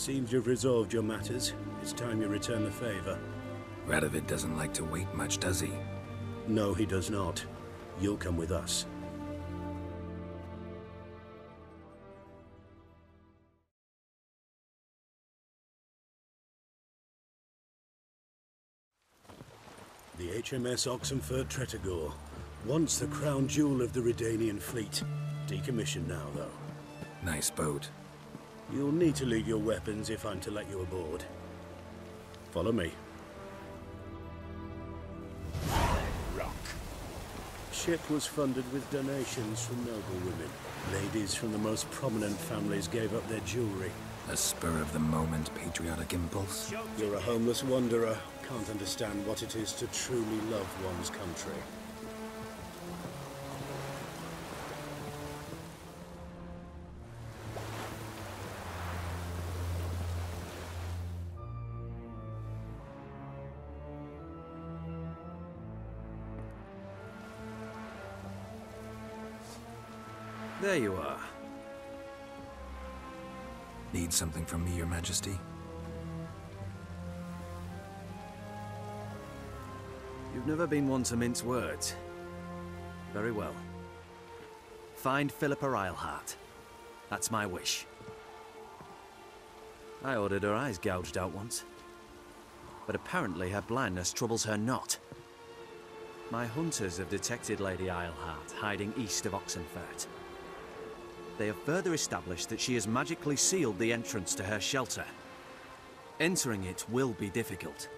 Seems you've resolved your matters. It's time you return the favor. Radovid doesn't like to wait much, does he? No, he does not. You'll come with us. The HMS Oxenford Tretogor. Once the crown jewel of the Redanian fleet. Decommissioned now, though. Nice boat. You'll need to leave your weapons if I'm to let you aboard. Follow me. Rock. Ship was funded with donations from noble women. Ladies from the most prominent families gave up their jewelry. A spur-of-the-moment patriotic impulse? You're a homeless wanderer. Can't understand what it is to truly love one's country. There you are. Need something from me, Your Majesty? You've never been one to mince words. Very well. Find Philippa Eilhart. That's my wish. I ordered her eyes gouged out once. But apparently her blindness troubles her not. My hunters have detected Lady Eilhart hiding east of Oxenfurt. They have further established that she has magically sealed the entrance to her shelter. Entering it will be difficult.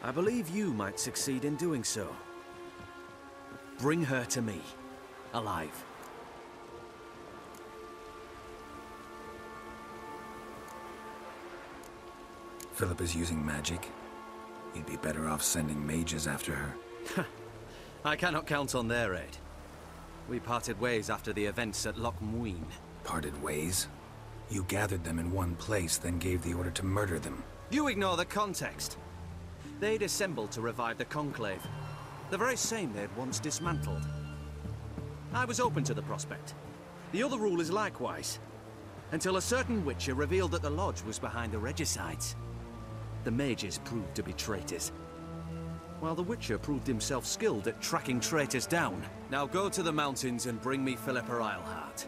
I believe you might succeed in doing so. Bring her to me, alive. Philip is using magic. You'd be better off sending mages after her. I cannot count on their aid. We parted ways after the events at Loch Muin. Parted ways? You gathered them in one place, then gave the order to murder them. You ignore the context. They'd assembled to revive the Conclave. The very same they'd once dismantled. I was open to the prospect. The other rule is likewise. Until a certain Witcher revealed that the Lodge was behind the regicides. The mages proved to be traitors. While the Witcher proved himself skilled at tracking traitors down. Now go to the mountains and bring me Philippa Eilhart.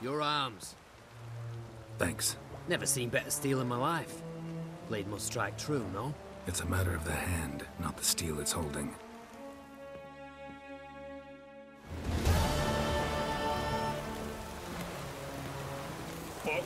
Your arms. Thanks. Never seen better steel in my life. Blade must strike true, no? It's a matter of the hand, not the steel it's holding. Fuck.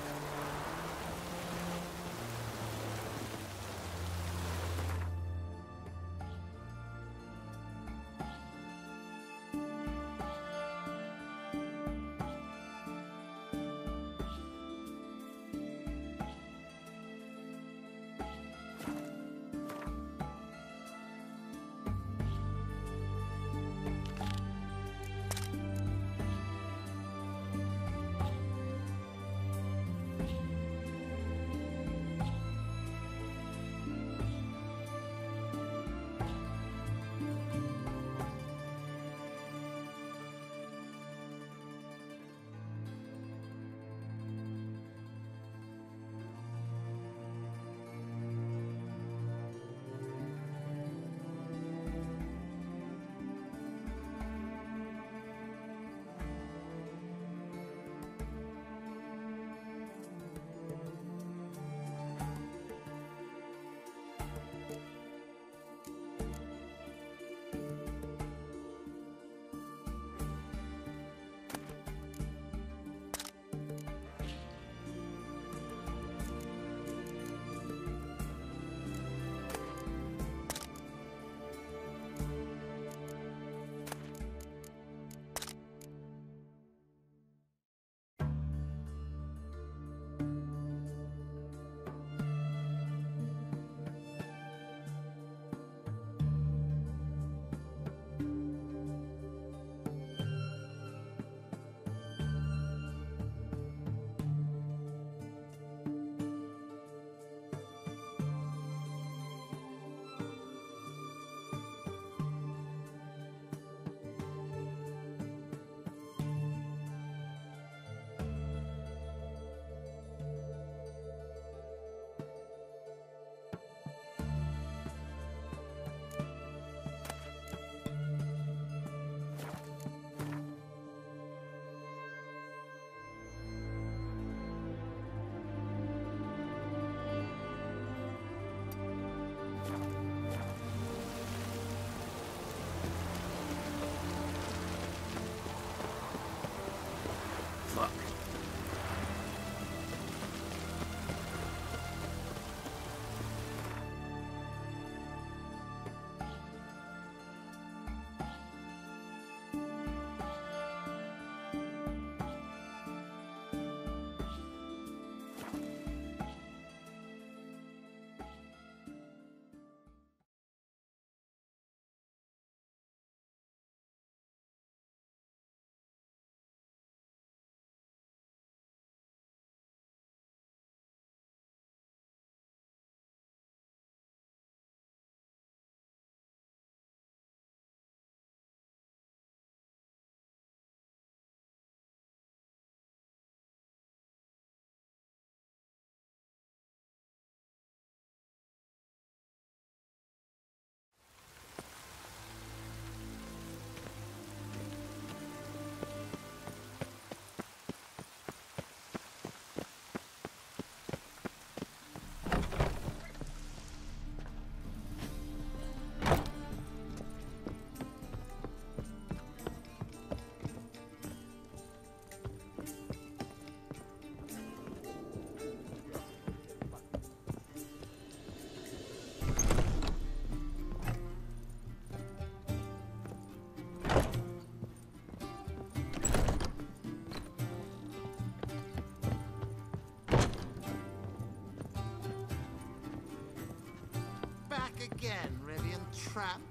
again, Rivian tramp.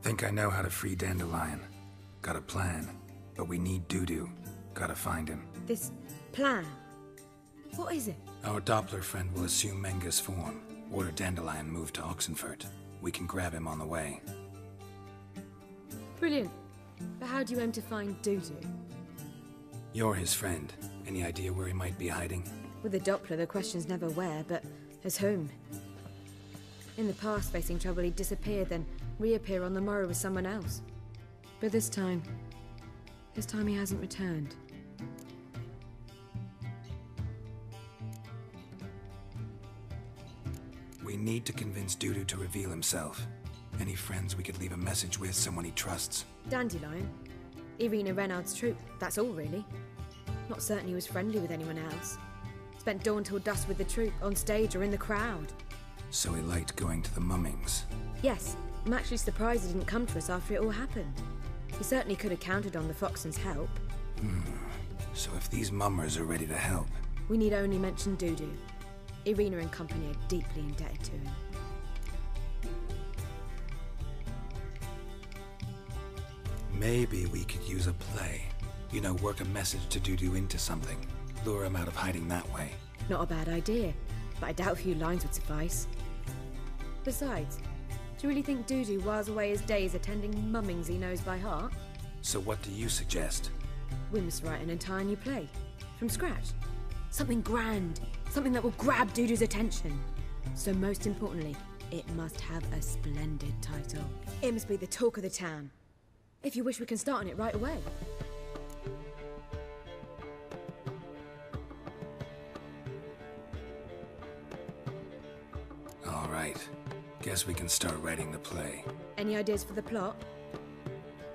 Think I know how to free Dandelion. Got a plan, but we need Dudu. Gotta find him. This plan? What is it? Our Doppler friend will assume Menga's form. Order Dandelion moved to Oxenfurt. We can grab him on the way. Brilliant. But how do you aim to find Dudu? You're his friend. Any idea where he might be hiding? With the Doppler, the question's never where, but as whom. In the past, facing trouble, he'd disappear, then reappear on the morrow with someone else. But this time he hasn't returned. We need to convince Dudu to reveal himself. Any friends we could leave a message with, someone he trusts? Dandelion? Irina Renard's troop, that's all really. Not certain he was friendly with anyone else. Spent dawn till dusk with the troop, on stage or in the crowd. So he liked going to the mummings. Yes, I'm actually surprised he didn't come to us after it all happened. He certainly could have counted on the Foxton's help. So if these mummers are ready to help... We need only mention Dudu. Irina and company are deeply indebted to him. Maybe we could use a play. You know, work a message to Dudu into something. Lure him out of hiding that way. Not a bad idea, but I doubt a few lines would suffice. Besides, do you really think Dudu whiles away his days attending mummings he knows by heart? So what do you suggest? We must write an entire new play. From scratch. Something grand. Something that will grab Dudu's attention. So most importantly, it must have a splendid title. It must be the talk of the town. If you wish, we can start on it right away. All right. Guess we can start writing the play. Any ideas for the plot?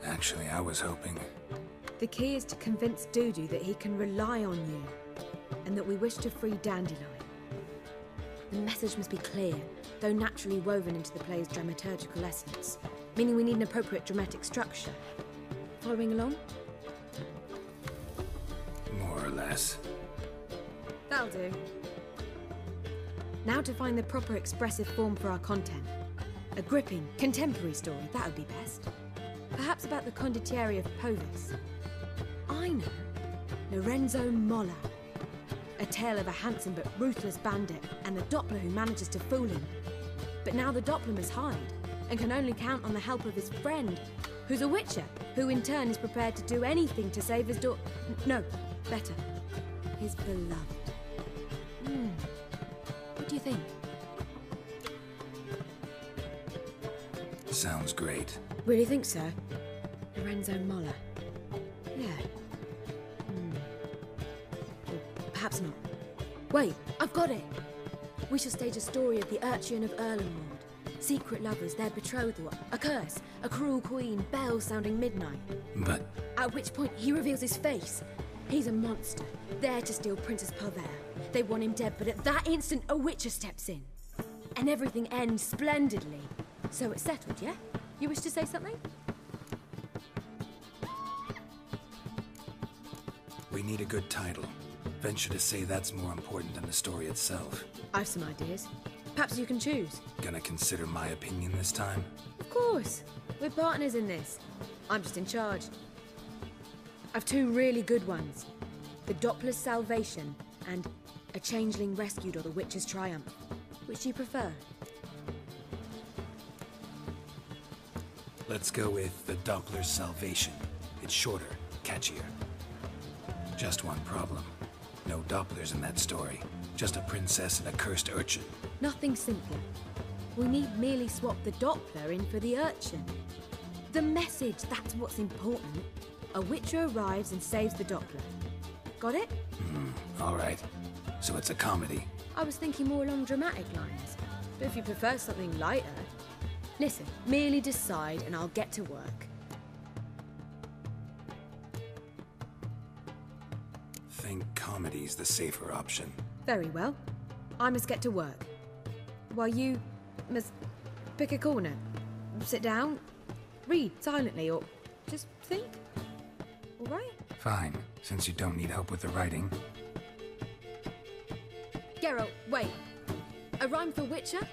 Actually, I was hoping... The key is to convince Dudu that he can rely on you, and that we wish to free Dandelion. The message must be clear, though naturally woven into the play's dramaturgical essence, meaning we need an appropriate dramatic structure. Following along? More or less. That'll do. Now to find the proper expressive form for our content. A gripping, contemporary story, that would be best. Perhaps about the condottieri of Povis. I know. Lorenzo Molla. A tale of a handsome but ruthless bandit and the Doppler who manages to fool him. But now the Doppler must hide and can only count on the help of his friend, who's a witcher, who in turn is prepared to do anything to save his no, better, his beloved. What do you think? Sounds great. Really think so? Lorenzo Molla. Yeah. Or perhaps not. Wait, I've got it! We shall stage a story of the Urchin of Erlenwald. Secret lovers, their betrothal, a curse, a cruel queen, bells sounding midnight. But... At which point he reveals his face. He's a monster, there to steal Princess Pavere. They want him dead, but at that instant a witcher steps in. And everything ends splendidly. So it's settled, yeah? You wish to say something? We need a good title. Venture to say that's more important than the story itself. I've some ideas. Perhaps you can choose. Gonna consider my opinion this time? Of course. We're partners in this. I'm just in charge. I've two really good ones. The Doppler's Salvation and A Changeling Rescued or the Witch's Triumph. Which do you prefer? Let's go with the Doppler's Salvation. It's shorter, catchier. Just one problem. No Dopplers in that story. Just a princess and a cursed urchin. Nothing simpler. We need merely swap the Doppler in for the urchin. The message, that's what's important. A witcher arrives and saves the Doppler. Got it? All right. So it's a comedy. I was thinking more along dramatic lines. But if you prefer something lighter... Listen, merely decide and I'll get to work. Think comedy's the safer option. Very well. I must get to work. While you must pick a corner. Sit down, read silently, or just think. All right? Fine. Since you don't need help with the writing. Geralt, wait. A rhyme for Witcher?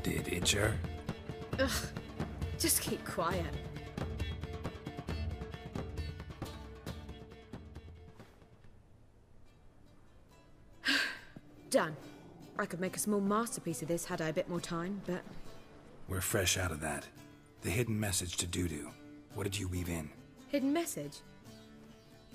Did Itcher? Ugh. Just keep quiet. Done. I could make a small masterpiece of this had I a bit more time, but... We're fresh out of that. The hidden message to Dudu. What did you weave in? Hidden message?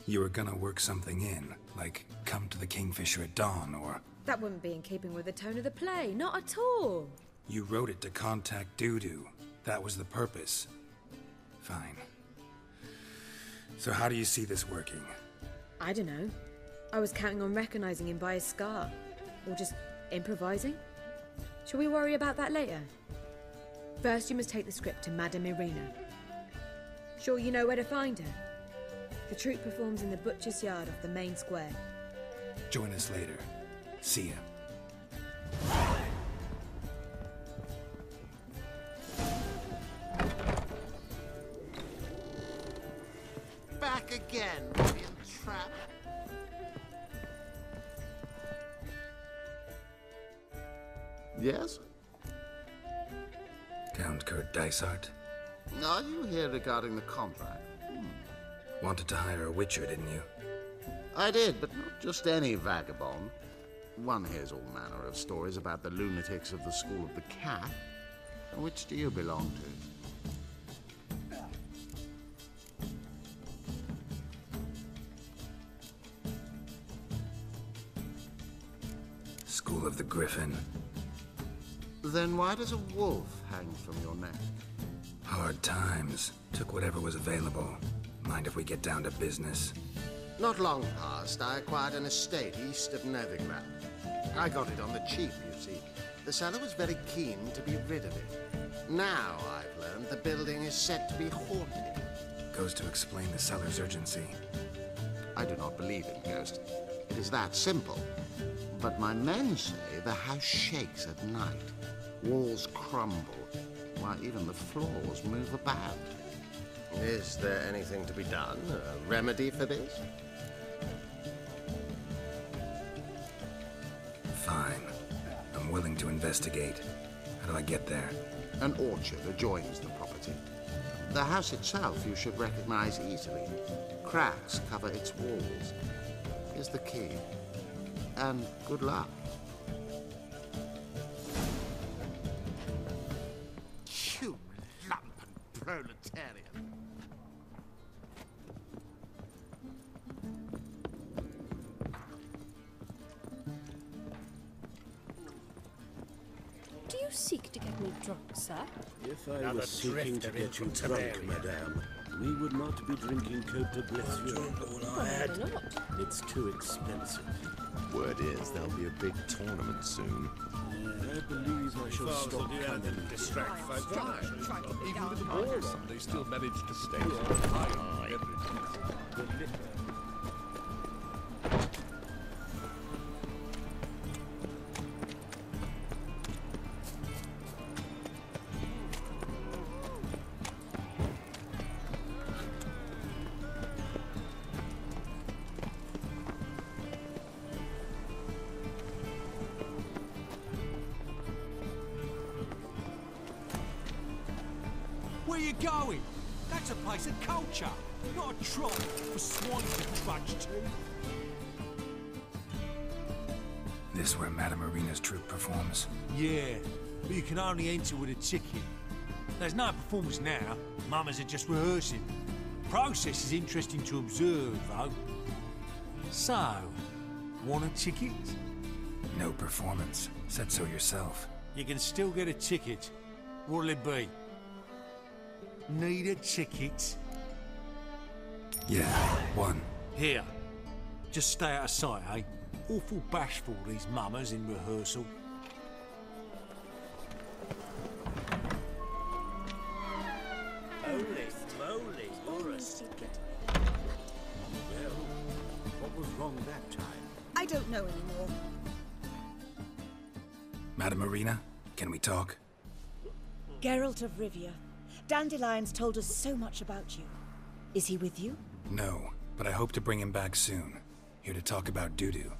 You were gonna work something in, like come to the Kingfisher at dawn, or... That wouldn't be in keeping with the tone of the play, not at all. You wrote it to contact Dudu. That was the purpose. Fine. So how do you see this working? I don't know. I was counting on recognizing him by his scar. Or just improvising. Shall we worry about that later? First, you must take the script to Madame Irina. Sure you know where to find her? The troupe performs in the butcher's yard off the main square. Join us later. See ya. Back again, Radiant Trap. Yes? Count Kurt Dysart. Are you here regarding the contract? Wanted to hire a witcher, didn't you? I did, but not just any vagabond. One hears all manner of stories about the lunatics of the School of the Cat. Which do you belong to? School of the Griffin. Then why does a wolf hang from your neck? Hard times. Took whatever was available. Mind if we get down to business? Not long past, I acquired an estate east of Novigrad. I got it on the cheap, you see. The seller was very keen to be rid of it. Now I've learned the building is said to be haunted. Goes to explain the seller's urgency. I do not believe in ghosts. It is that simple. But my men say the house shakes at night. Walls crumble, while even the floors move about. Is there anything to be done? A remedy for this? Fine. I'm willing to investigate. How do I get there? An orchard adjoins the property. The house itself you should recognize easily. Cracks cover its walls. Here's the key. And good luck. You lumpen proletarian. Do you seek to get me drunk, sir? If I were seeking to get you drunk, madame, we would not be drinking Côte de Blessure. Probably not. It's too expensive. Word is there'll be a big tournament soon. I believe I shall stop coming. Distract folk. Even with the war on, they still manage to stay high on beverages. Where you going? That's a place of culture, not a trough for swine to trudge to. This where Madame Irina's troupe performs? Yeah, but you can only enter with a ticket. There's no performance now. Mamas are just rehearsing. Process is interesting to observe, though. So, want a ticket? No performance. Said so yourself. You can still get a ticket. What'll it be? Need a ticket? Yeah, one. Here. Just stay out of sight, eh? Awful bashful, these mamas in rehearsal. Holy moly, you're a secret. Well, what was wrong that time? I don't know anymore. Madame Irina, can we talk? Geralt of Rivia. Dandelion's told us so much about you. Is he with you? No, but I hope to bring him back soon. Here to talk about doo-doo.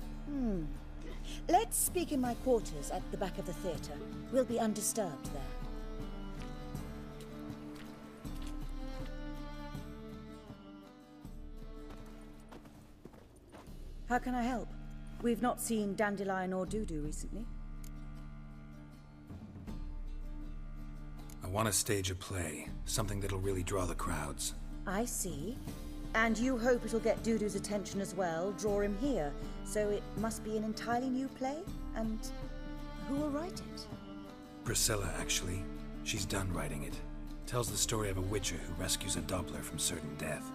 Let's speak in my quarters at the back of the theatre. We'll be undisturbed there. How can I help? We've not seen Dandelion or Doo-Doo recently. I want to stage a play, something that'll really draw the crowds. I see. And you hope it'll get Doo-Doo's attention as well, draw him here. So it must be an entirely new play? And who will write it? Priscilla, actually. She's done writing it. Tells the story of a witcher who rescues a Doppler from certain death.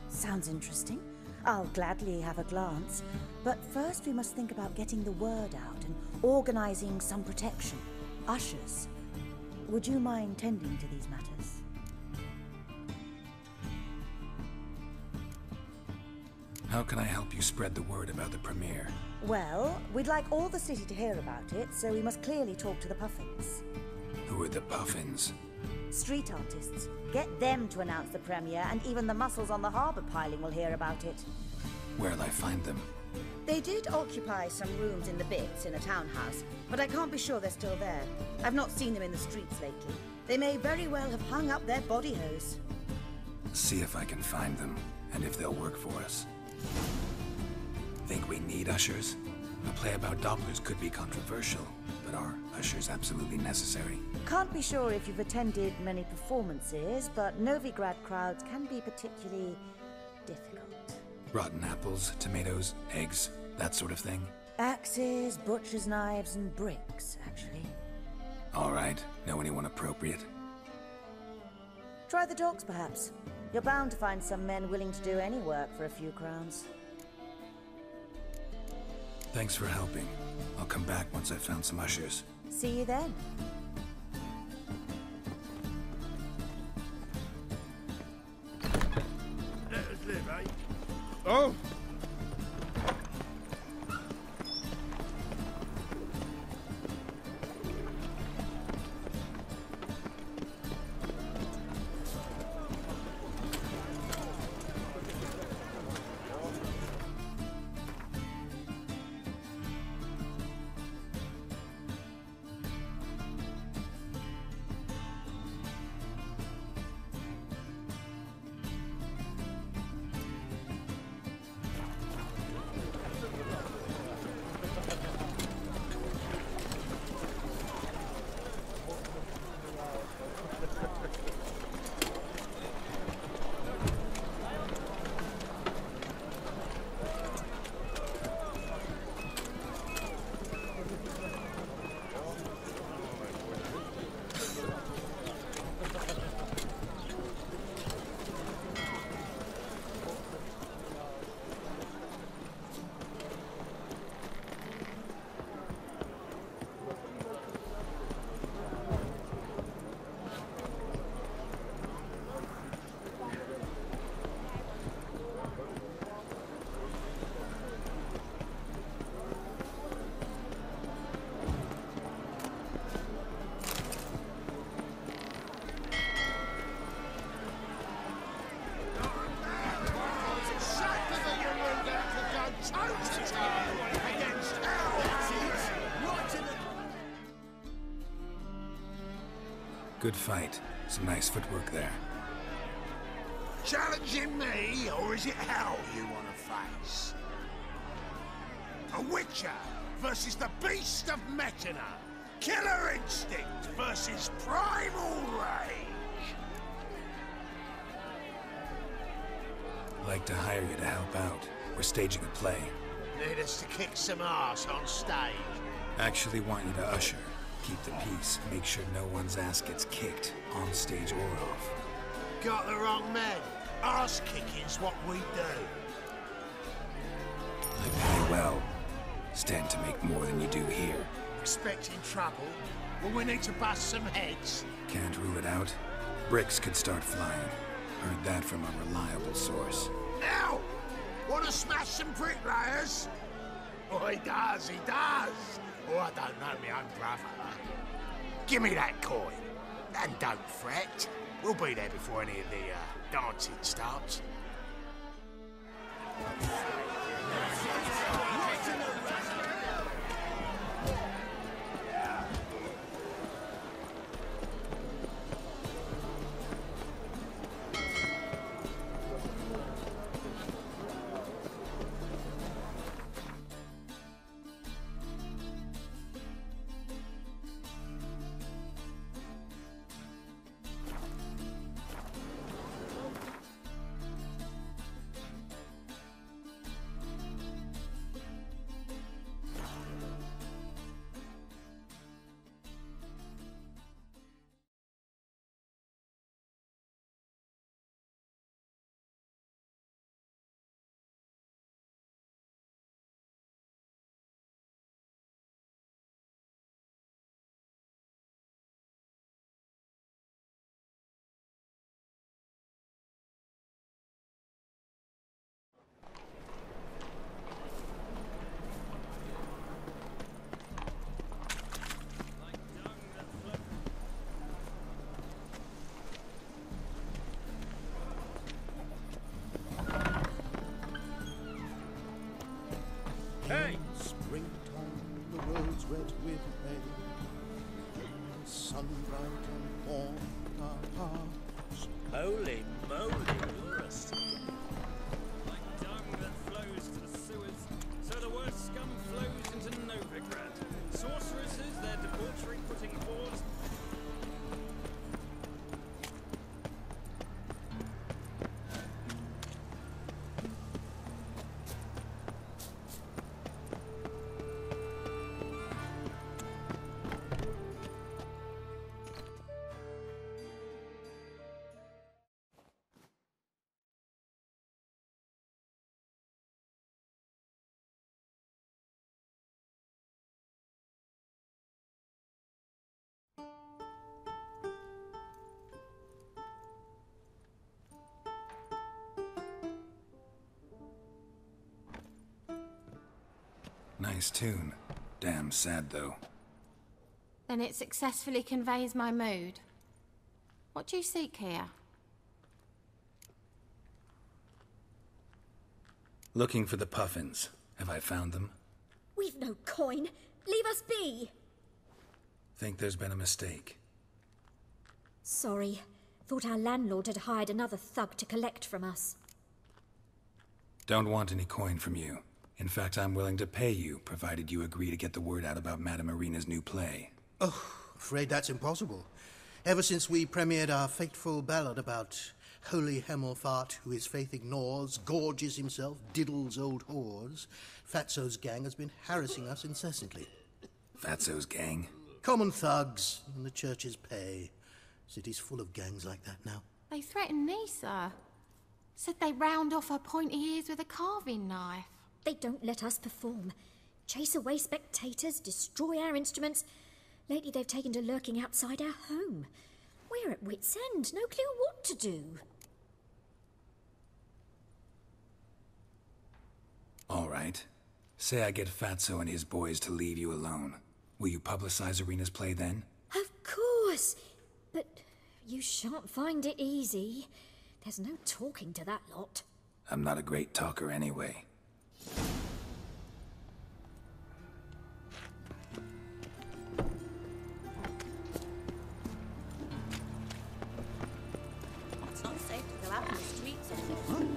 Sounds interesting. I'll gladly have a glance. But first we must think about getting the word out and organizing some protection. Ushers. Would you mind tending to these matters? How can I help you spread the word about the premiere? Well, we'd like all the city to hear about it, so we must clearly talk to the Puffins. Who are the Puffins? Street artists. Get them to announce the premiere, and even the muscles on the harbour piling will hear about it. Where'll I find them? They did occupy some rooms in the Bits in a townhouse, but I can't be sure they're still there. I've not seen them in the streets lately. They may very well have hung up their body hose. See if I can find them, and if they'll work for us. Think we need ushers? A play about Dopplers could be controversial, but are ushers absolutely necessary? Can't be sure if you've attended many performances, but Novigrad crowds can be particularly difficult. Rotten apples, tomatoes, eggs, that sort of thing? Axes, butcher's knives, and bricks, actually. All right. Know anyone appropriate? Try the dogs, perhaps. You're bound to find some men willing to do any work for a few crowns. Thanks for helping. I'll come back once I've found some ushers. See you then. Let us live, eh? Oh! Good fight. Some nice footwork there. Challenging me, or is it hell you want to face? A Witcher versus the Beast of Metina. Killer instinct versus primal rage. Like to hire you to help out. We're staging a play. Need us to kick some ass on stage. Actually want you to usher. Keep the peace. Make sure no one's ass gets kicked, on stage or off. Got the wrong man. Ass kicking's what we do. I pay well. Stand to make more than you do here. Expecting trouble? Well, we need to bust some heads. Can't rule it out. Bricks could start flying. Heard that from a reliable source. Now! Want to smash some bricklayers? Oh, he does, he does. Oh, I don't know my own brother. Give me that coin. And don't fret. We'll be there before any of the dancing starts. Hey! Springtime, the roads wet with hay. Sun bright and warm our hearts. Holy moly, you're a Like dung that flows to the sewers, so the worst scum flows into Novigrad. Sorceresses, their debauchery putting paws. Nice tune. Damn sad, though. Then it successfully conveys my mood. What do you seek here? Looking for the puffins. Have I found them? We've no coin. Leave us be. Think there's been a mistake. Sorry. Thought our landlord had hired another thug to collect from us. Don't want any coin from you. In fact, I'm willing to pay you, provided you agree to get the word out about Madame Irina's new play. Oh, afraid that's impossible. Ever since we premiered our fateful ballad about Holy Hemelfart, who his faith ignores, gorges himself, diddles old whores, Fatso's gang has been harassing us incessantly. Fatso's gang? Common thugs in the church's pay. City's full of gangs like that now. They threatened me, sir. Said they round off her pointy ears with a carving knife. They don't let us perform. Chase away spectators, destroy our instruments. Lately they've taken to lurking outside our home. We're at wit's end, no clue what to do. All right. Say I get Fatso and his boys to leave you alone. Will you publicize Irina's play then? Of course. But you shan't find it easy. There's no talking to that lot. I'm not a great talker anyway. It's not safe to go out in the streets anymore.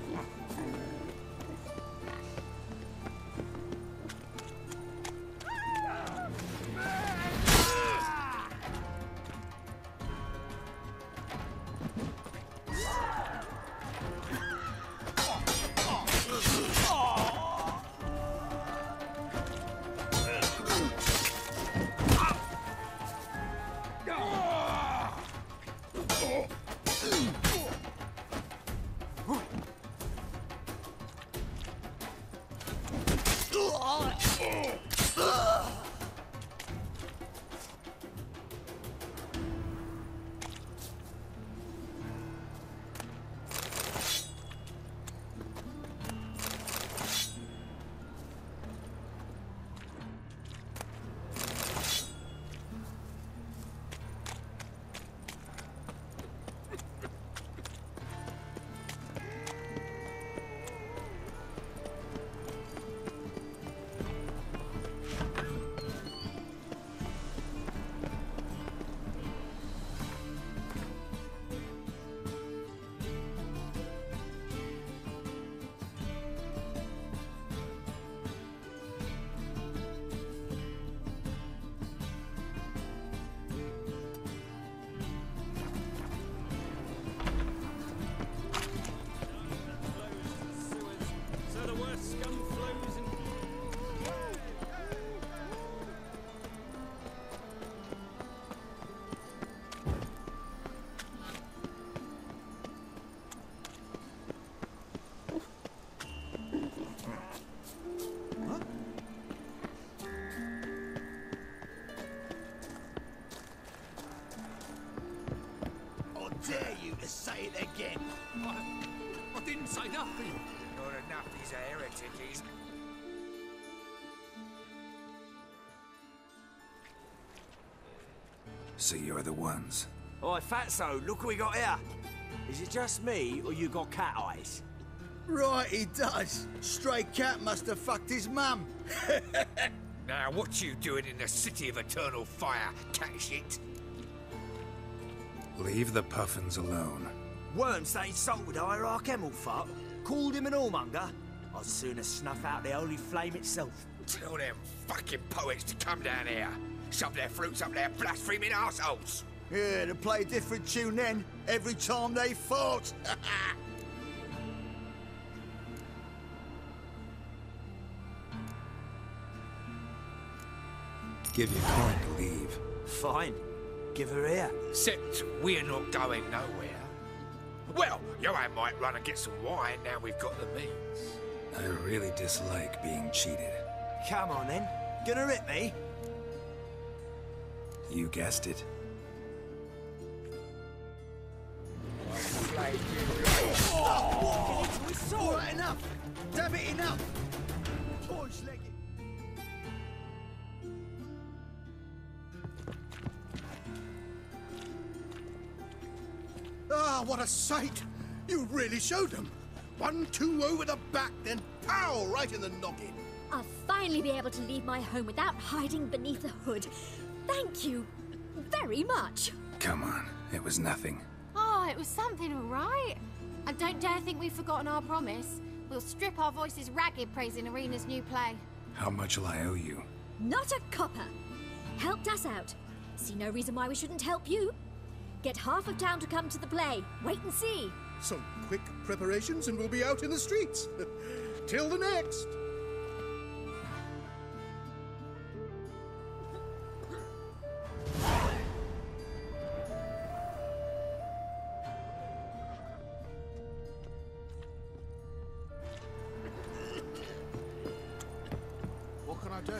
say nothing. Not enough he's a heretic, he's... So you're the ones. Oi, Fatso, look what we got here. Is it just me, or you got cat eyes? Right, he does. Stray cat must have fucked his mum. Now, what you doing in the city of eternal fire, cat shit? Leave the puffins alone. Worms that insulted Hierarch Emelfart, called him an whoremonger. I'd sooner snuff out the holy flame itself. Tell them fucking poets to come down here. Shove their fruits up their blaspheming arseholes. Yeah, to play a different tune then, every time they fought. Give you coin to leave. Fine. Give her here. Except we're not going nowhere. Well, Johan might run and get some wine now we've got the means. I really dislike being cheated. Come on then. Gonna rip me? You guessed it. Stop walking into his sword! All right, enough! Damn it, enough! Torch-legged. Ah, what a sight! You really showed them. 1-2 over the back, then pow! Right in the noggin. I'll finally be able to leave my home without hiding beneath a hood. Thank you very much. Come on, it was nothing. Oh, it was something, all right. And don't dare think we've forgotten our promise. We'll strip our voices ragged praising Arena's new play. How much will I owe you? Not a copper. Helped us out. See no reason why we shouldn't help you. Get half of town to come to the play. Wait and see. Some quick preparations and we'll be out in the streets. Till the next. What can I do?